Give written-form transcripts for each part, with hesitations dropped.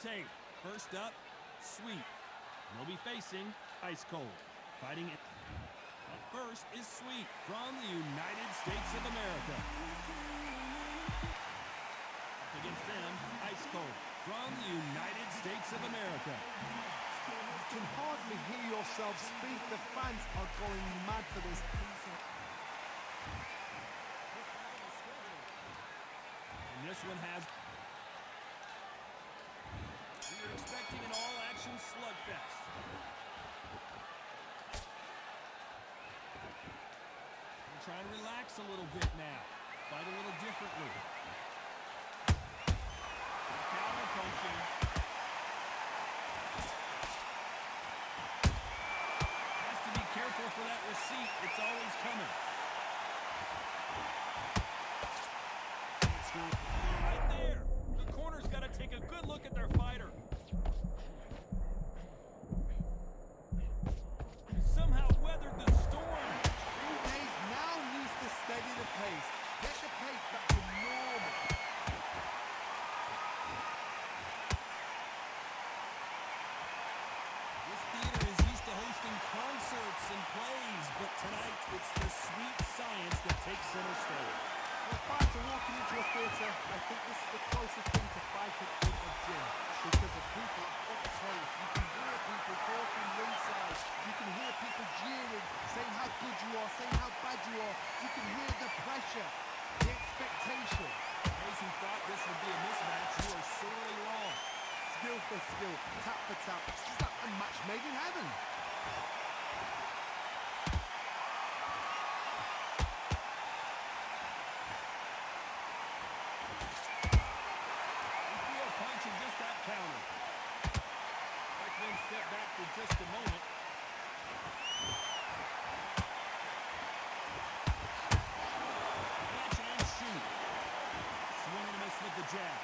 tape. First up, Sweet. They'll be facing Ice Cold. Fighting it. Up first is Sweet from the United States of America. Up against them, Ice Cold from the United States of America. You can hardly hear yourself speak. The fans are going mad for this. And this one has... We're expecting an all-action slugfest. We're trying to relax a little bit now. Fight a little differently. Counter punching. Has to be careful for that receipt. It's always coming. Right there. The corner's got to take a good look at their fighter. Somehow weathered the storm. Daze now needs to steady the pace. Get the pace back to normal. This theater is used to hosting concerts and plays, but tonight it's the sweet science that takes center stage. For a fighter walking into a theatre, I think this is the closest thing to fighting in a gym. Because the people are up close. You can hear people talking ringside. You can hear people jeering, saying how good you are, saying how bad you are. You can hear the pressure, the expectation. Those who thought this would be a mismatch, you are sorely wrong. Skill for skill, tap for tap. It's just like a match made in heaven. Counter. Let them step back for just a moment. Catch and shoot. Swing and a miss with the jab.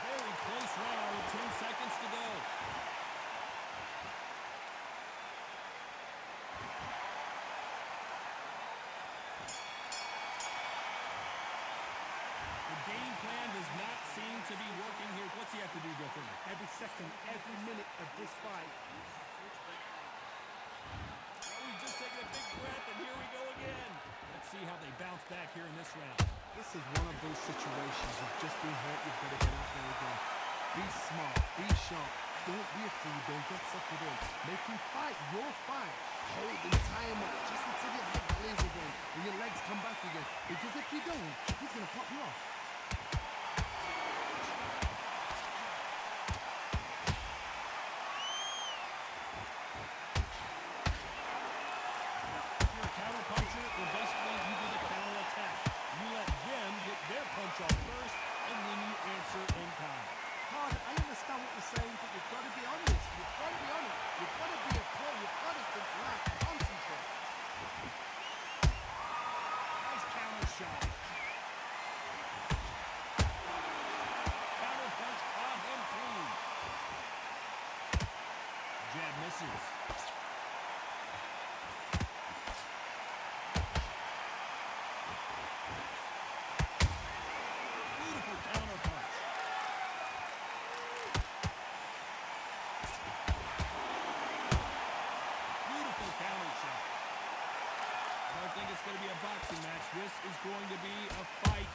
Very close round with 10 seconds to go. Game plan does not seem to be working here. What's he have to do differently? Every second, every minute of this fight. Well, we've just taken a big breath, and here we go again. Let's see how they bounce back here in this round. This is one of those situations. You've just been hurt. You've got to get out there again. Be smart. Be sharp. Don't be a fool. Don't get suckered in. Make him fight your fight. Hold and tie him up just until your head plays again and your legs come back again. Because if you don't, he's going to pop you off. Counter-puncher, or basically you do the counter-attack. You let them get their punch off first, and then you answer in kind. Hard, I understand what you're saying, but you've got to be honest. You've got to be honest. You've got to be a pro. You've got to think right. Concentrate. Nice counter shot. Counter-punch off and clean. Jab misses. I think it's going to be a boxing match. This is going to be a fight.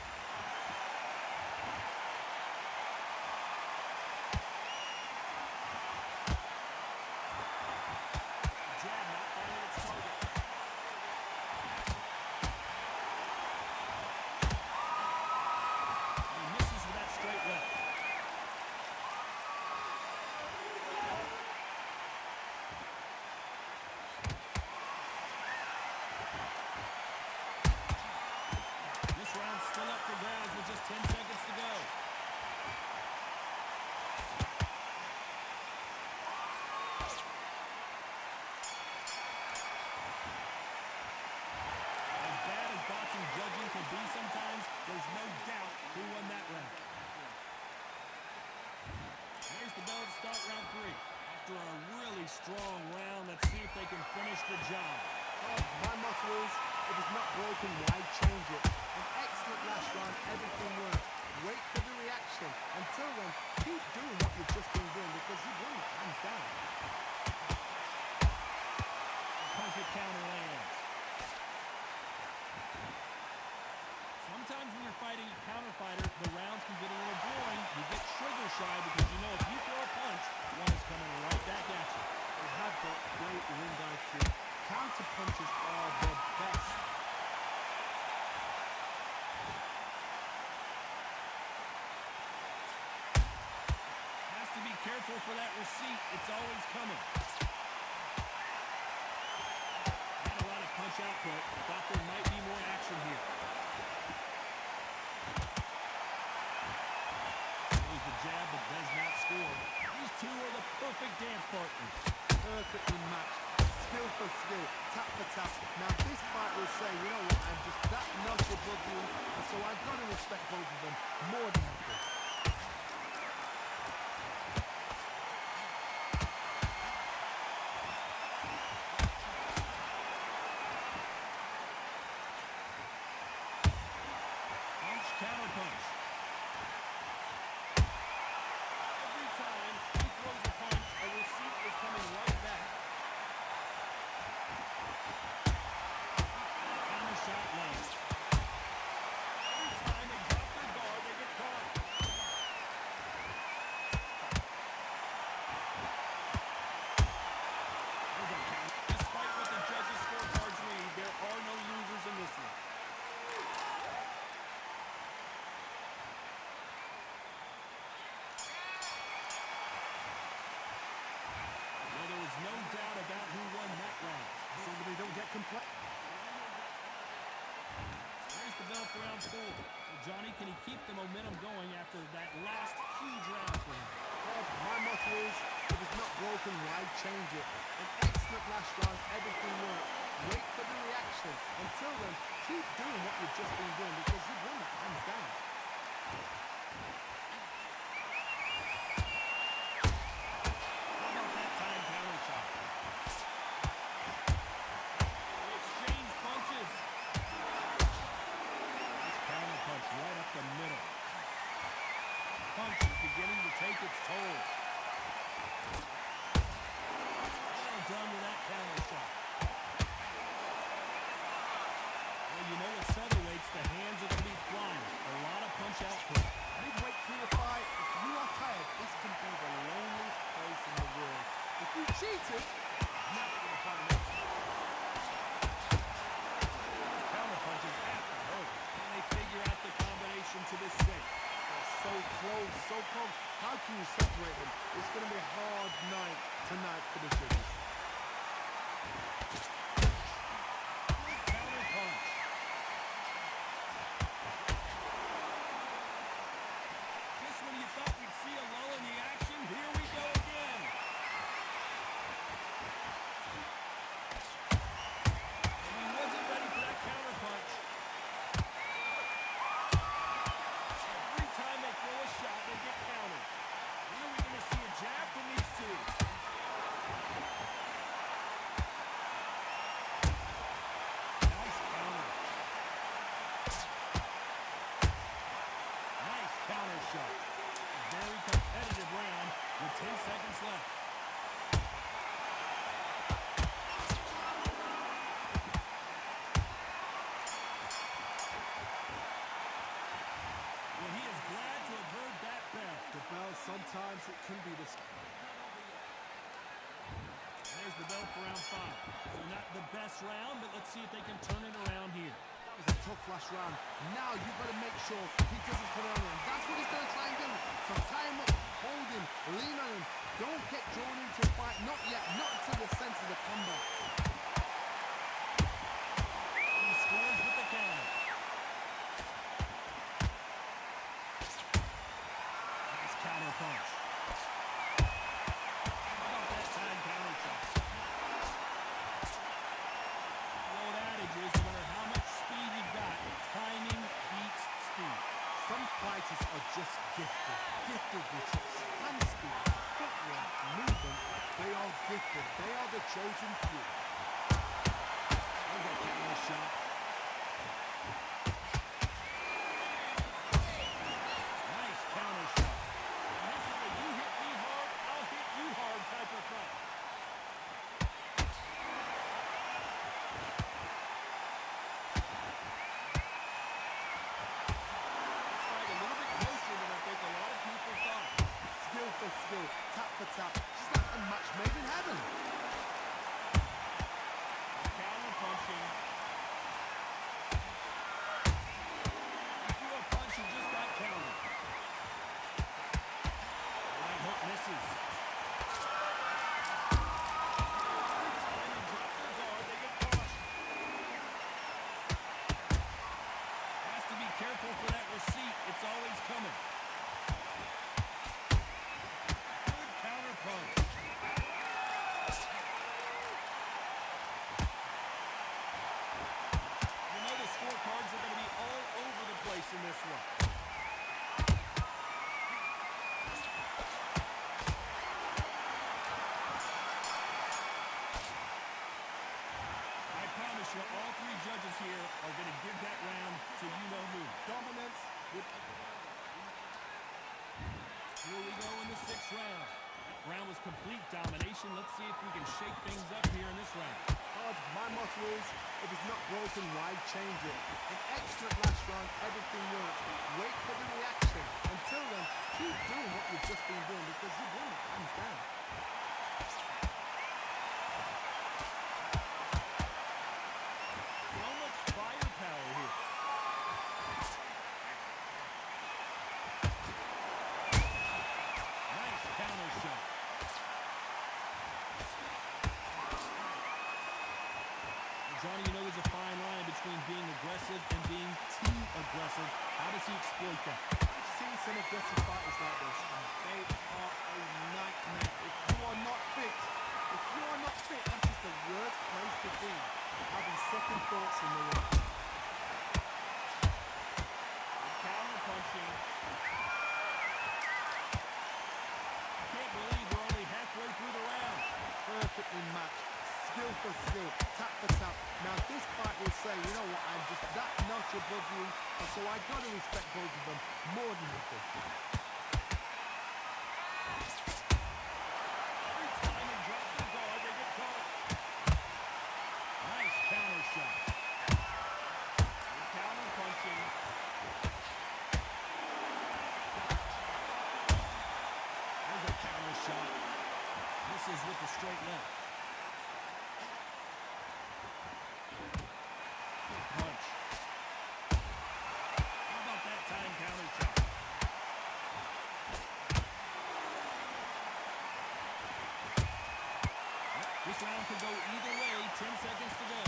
Jab not finding its target. He misses with that straight left. Still up for grabs with just 10 seconds to go. As bad as boxing judging can be sometimes, there's no doubt who won that round. There's the bell to start round 3. After a really strong round, let's see if they can finish the job. My motto is If it's not broken, why change it? An excellent last round, everything worked. Wait for the reaction. Until then, keep doing what you've just been doing because you've won it hands down. Perfect counter lands. Sometimes when you're fighting a counter fighter, the rounds can get a little boring. You get trigger shy because you know if you throw a punch, one is coming right back at you. They have got great ring IQ. Counter punches are the best. Has to be careful for that receipt. It's always coming. Had a lot of punch output. Thought there might be more action here. There's the jab, but does not score. These two are the perfect dance partners. Perfectly matched. Skill for skill, tap for tap. Now this fight will say, you know what, I'm just that notch above you, and so I've got to respect both of them more than ever. Punch, counter punch. Every time he throws a punch, a receipt is coming right back. Counter shot lands. Every time they drop their guard, they get caught. There's a count. Despite what the judges' scorecards read, there are no losers in this one. Well, there was no doubt about who won that round. So that they don't get complex. There's the bell for round 4. Well, Johnny, can he keep the momentum going after that last huge round for him? Well, my motto is, if it's not broken, why change it? An excellent last round, everything worked. Wait for the reaction. Until then, keep doing what you've just been doing because you've won it hands down. How about that time counter shot? They exchange punches. Nice counter punch right up the middle. Punch is beginning to take its toll. Well done with that counter shot. Well, you know with featherweights, the hands are going to be flying. A lot of punch output. Midweight through the fight, if you are tired, this can be the loneliest place in the world. If you cheated, you're never going to find it. Counter punches have to hurt. And they figure out the combination to this safe. They're so close, so close. How can you separate them? It's going to be a hard night tonight for the judges. Counter punch. Just when you thought we'd see a lull in the action, here we go again. And he wasn't ready for that counter punch. Every time they throw a shot, they get countered. When are we going to see a jab from these two? Nice counter. Nice counter shot. A very competitive round with 10 seconds left. Well, he is glad to have heard that bell. The bell, sometimes it can be the... There's the bell for round 5. So not the best round, but let's see if they can turn it around here. That was a tough last round. Now you've got to make sure he doesn't put it on him. That's what he's going to try and do. So tie him up, hold him, lean on him. Don't get drawn into a fight. Not yet. Not until the sense of the combat. He scores with the counter. Nice counter punch. How about that time counter shot? The old adage is no matter how much speed you've got, timing beats speed. Some fighters are just gifted. Gifted with hand speed, footwork, movement. They are gifted. They are the chosen few. There's a counter shot. in this one. I promise you, all three judges here are going to give that round to you-know-who. Dominance with... Here we go in the sixth round. That round was complete domination. Let's see if we can shake things up here in this round. My motto is, if it's not broken, why change it? An excellent last round, everything works. Wait for the reaction. Until then, keep doing what you've just been doing because you've won it, hands down. So much firepower here. Nice counter shot. Johnny, you know there's a fine line between being aggressive and being too aggressive. How does he exploit that? I've seen some aggressive fighters like this, and they are a nightmare. If you are not fit, that is the worst place to be. Having second thoughts in the ring. Counter punching. I can't believe we're only halfway through the round. Perfectly matched. Skill for skill, tap for tap. Now this fight will say, you know what, I'm just that notch above you, and so I gotta respect both of them more than nothing. Every time they drop their guard, they get caught. Nice counter shot. Good counter punching. There's a counter shot. Misses with the straight left. Punch. How about that time counter shot? This round could go either way. 10 seconds to go.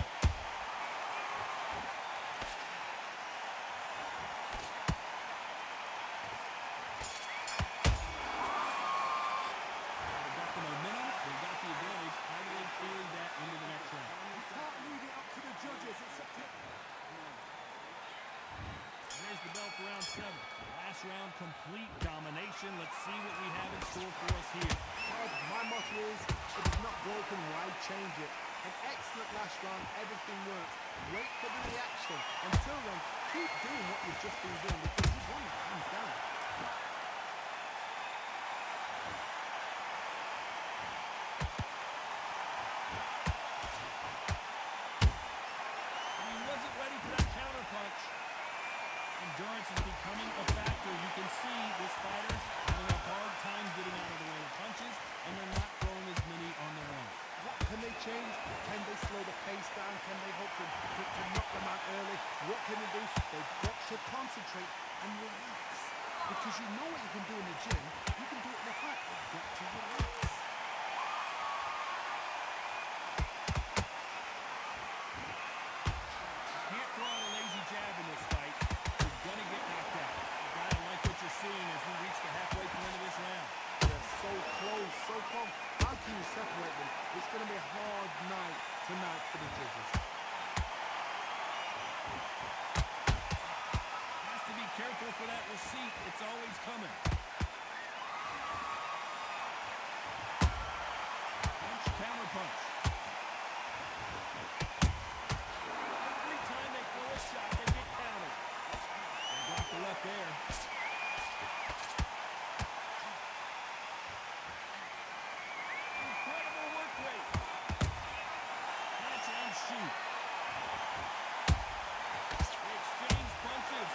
They got the momentum. They got the advantage. How do they carry that into the next round? You can't leave it up to the judges, it's up to... There's the bell for round 7. Last round, complete domination. Let's see what we have in store for us here. My motto is, if it's not broken, why change it? An excellent last round, everything works. Wait for the reaction. Until then, keep doing what you've just been doing because you've won it, hands down. He wasn't ready for that counter punch. Endurance is becoming a factor. You can see this fighter having a hard time getting out of the way of punches, and they're not throwing as many on their own. What can they change? Can they slow the pace down? Can they hope to knock them out early? What can they do? They've got to concentrate and relax. Because you know what you can do in the gym, you can do it in the fight. You've got to relax. Can't throw out a lazy jab in this fight. You're going to get knocked out. You gotta like what you're seeing as we reach the halfway point of this round. They're so close, so close. How can you separate them? It's going to be a hard night tonight for the judges. Has to be careful for that receipt. It's always coming. Punch, counter punch. Every time they throw a shot, they get countered. They block the left there. Incredible work rate. Catch and shoot. They exchange punches.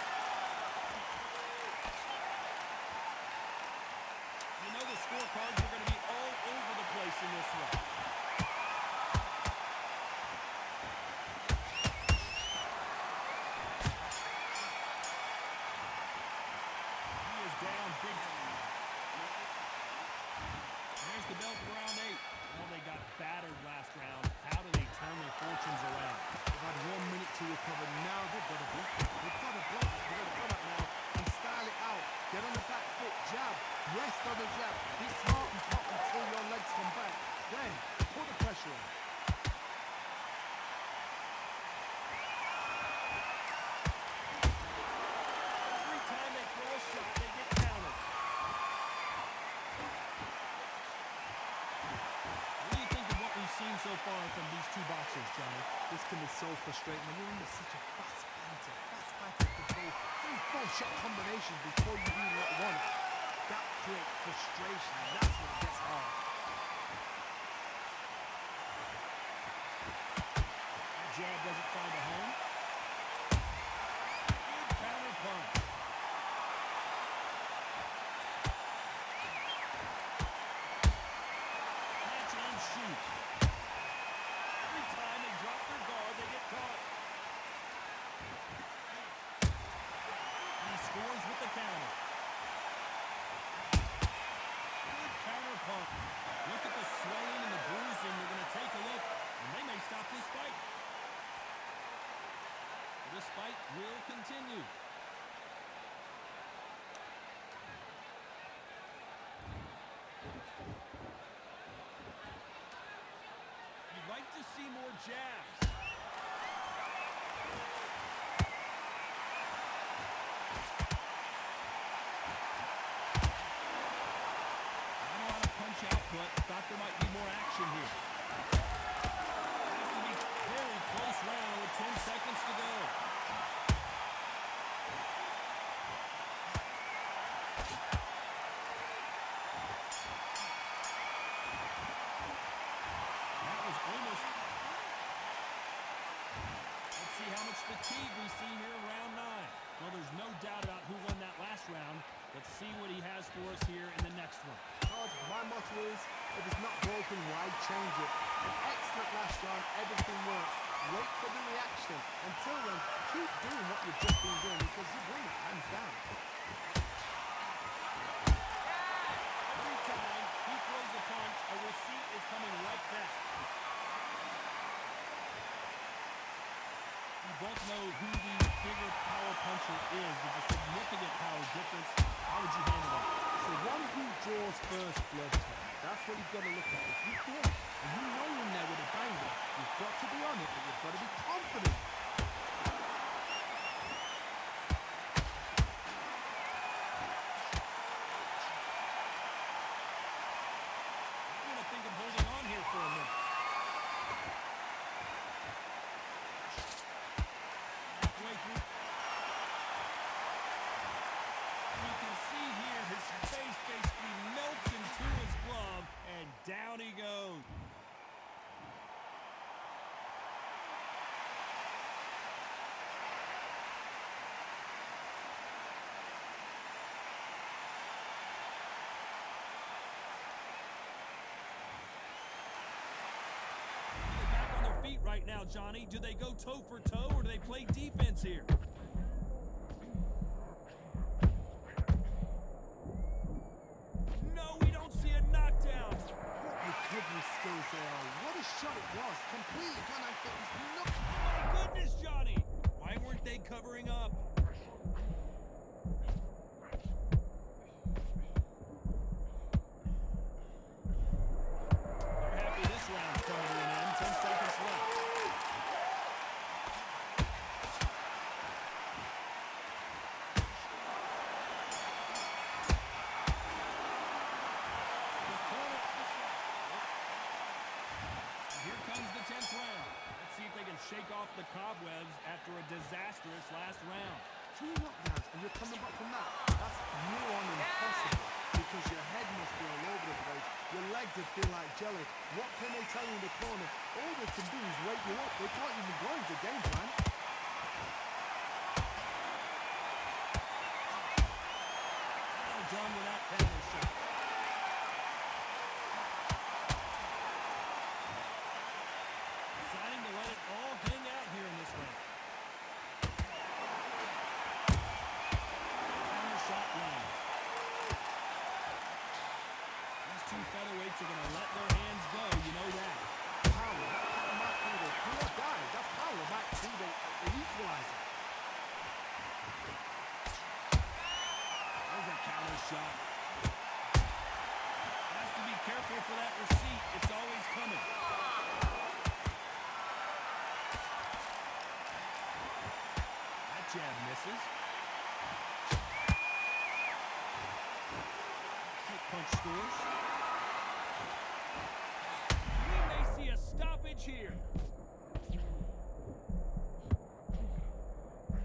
shot combinations before you even let one. That creates frustration, and that's what gets hard. That jab doesn't find a home. Good counter punch. Catch and shoot. Every time they drop their guard, they get caught. And he scores with the counter. Good counter punch. Look at the swelling and the bruising. They're going to take a look, and they may stop this fight. This fight will continue. You'd like to see more jabs. Not a lot of punch output. Thought there might be more action here. Has to be very close round with 10 seconds to go. That was almost... Let's see how much fatigue we see here in round 9. Well, there's no doubt about who won that last round. Let's see what he has for us here in the next one. My motto is, if it's not broken, why change it? An excellent last round, everything works. Wait for the reaction. Until then, keep doing what you've just been doing because you win it, hands down. Every time he throws a punch, a receipt is coming right back. You both know who the bigger power puncher is. There's a significant power difference. How would you handle that? So one who draws first blood, that's what you've got to look at. If you hit and you know you're in there with a banger, you've got to be on it, but you've got to be confident. I'm going to think of holding on here for a minute. Halfway through. You can see here his face basically melts into his glove, and down he goes. They're back on their feet right now, Johnny. Do they go toe for toe, or do they play defense here? No, we don't see a knockdown. What recovery skills they are. What a shot it was. Completely gone out there. He's not... My goodness, Johnny. Why weren't they covering up? They're happy this round's coming to an end. 10 seconds left. Here comes the 10th round. Let's see if they can shake off the cobwebs after a disastrous last round. 2 knockdowns and you're coming back from that. That's near on impossible because your head must be all over the place. Your legs would feel like jelly. What can they tell you in the corner? All they can do is wake you up. They can't even go into game plan. Well done with that counter shot. Deciding to let it all hang out here in this round. Counter shot lands. These two featherweights are going to let their hands go, you know that. Power. That might be the poor guy. That power might be the equalizer. There's a counter shot. Has to be careful for that receipt. It's always coming. That jab misses. Kick punch scores. We may see a stoppage here.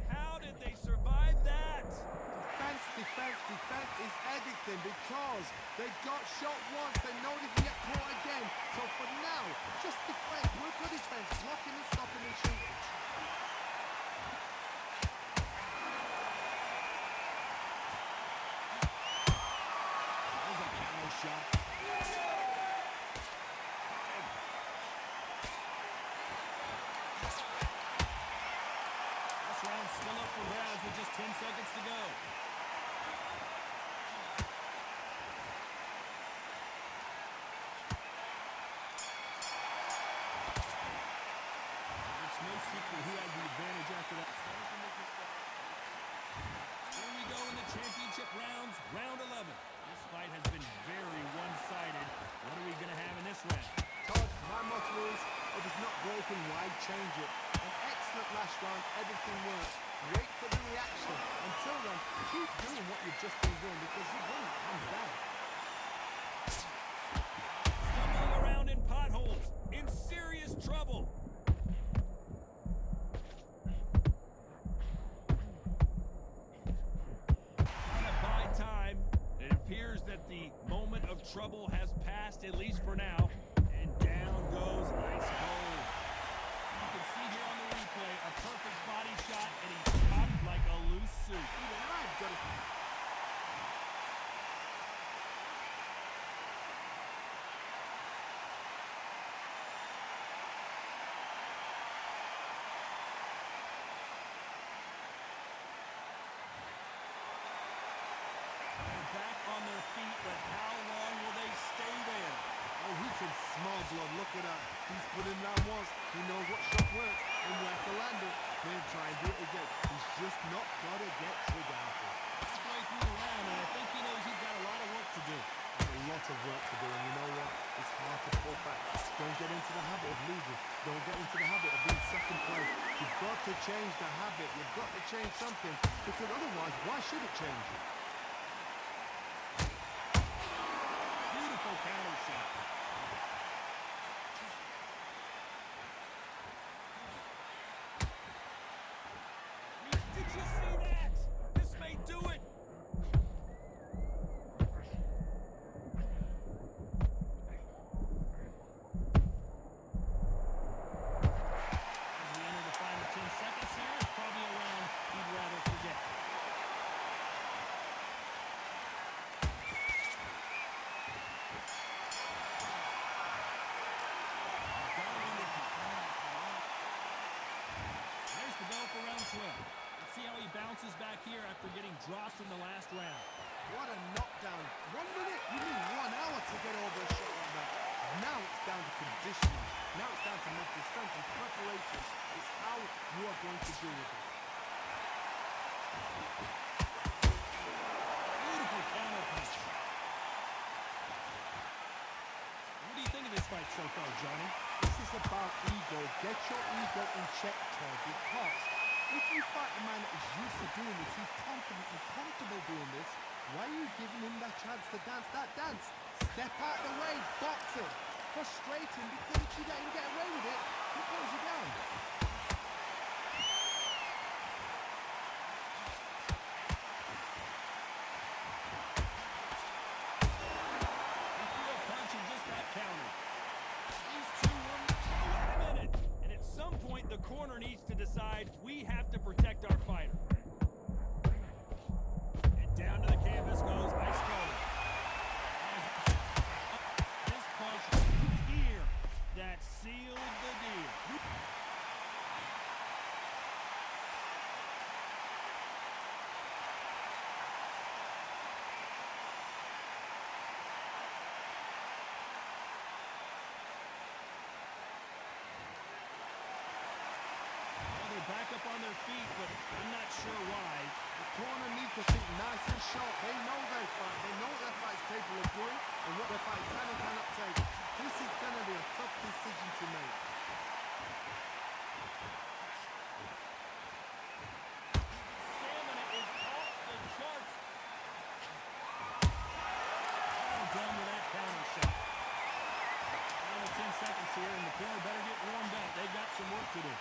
How did they survive that? defense is everything because they got shot once. They know they can get caught again. So for now, just defend. Work on defense. Blocking and stopping and shooting. There's a counter shot. This round's still up for grabs with just 10 seconds to go. It's no secret who has the advantage after that. Here we go in the championship rounds, round 11. This fight has been very one-sided. What are we going to have in this round? Todd, my motto is, if it's not broken, why change it? An excellent last round, everything works. Wait for the reaction. Until then, keep doing what you've just been doing because you win it hands down. Stumbling around in potholes, in serious trouble. Trying to buy time. It appears that the moment of trouble has passed, at least for now. And down goes ice cold. You can see here on the replay a perfect body shot, and he chopped like a loose suit. Even I've got it. They're back on their feet, but how long will they stay there? Oh, he can smell blood. Look at that. He's put him down once. He knows what shot works and where to land it. Then try and do it again. He's just not got to get trigger happy. Halfway through the round, and I think he knows he's got a lot of work to do. There's a lot of work to do, and you know what? It's hard to pull back. Don't get into the habit of losing. Don't get into the habit of being second place. You've got to change the habit. You've got to change something, because otherwise, why should it change? Beautiful counter shot. Did you see that? This may do it. As we enter the final 10 seconds here, it's probably a round he'd rather forget. There's the bell for round 12. Let's see how he bounces back here after getting dropped in the last round. What a knockdown. 1 minute? You need 1 hour to get over a shot like that. Now it's down to conditioning. Now it's down to mental strength and preparation. It's how you are going to deal with it. Beautiful counter punch. What do you think of this fight so far, Johnny? This is about ego. Get your ego in check, Todd, because if you fight a man that is used to doing this, he's confident and comfortable doing this, why are you giving him that chance to dance that dance? Step out the way, box him. Frustrating because if you let him get away with it, he pulls you down. He threw a punch and just got countered. These two were... Wait a minute! And at some point, the corner needs to decide we have to protect our fighter. And down to the canvas goes ice cold. This punch here that sealed the deal. Well, they're back up on their feet, but I'm not sure why. The corner needs to think nice and sharp. They know their fight. They know what their fight's capable of doing and what their fight can and cannot take. This is going to be a tough decision to make. Stamina is off the charts. Well done with that counter shot. Final 10 seconds here, and the corner better get warmed up. They've got some work to do.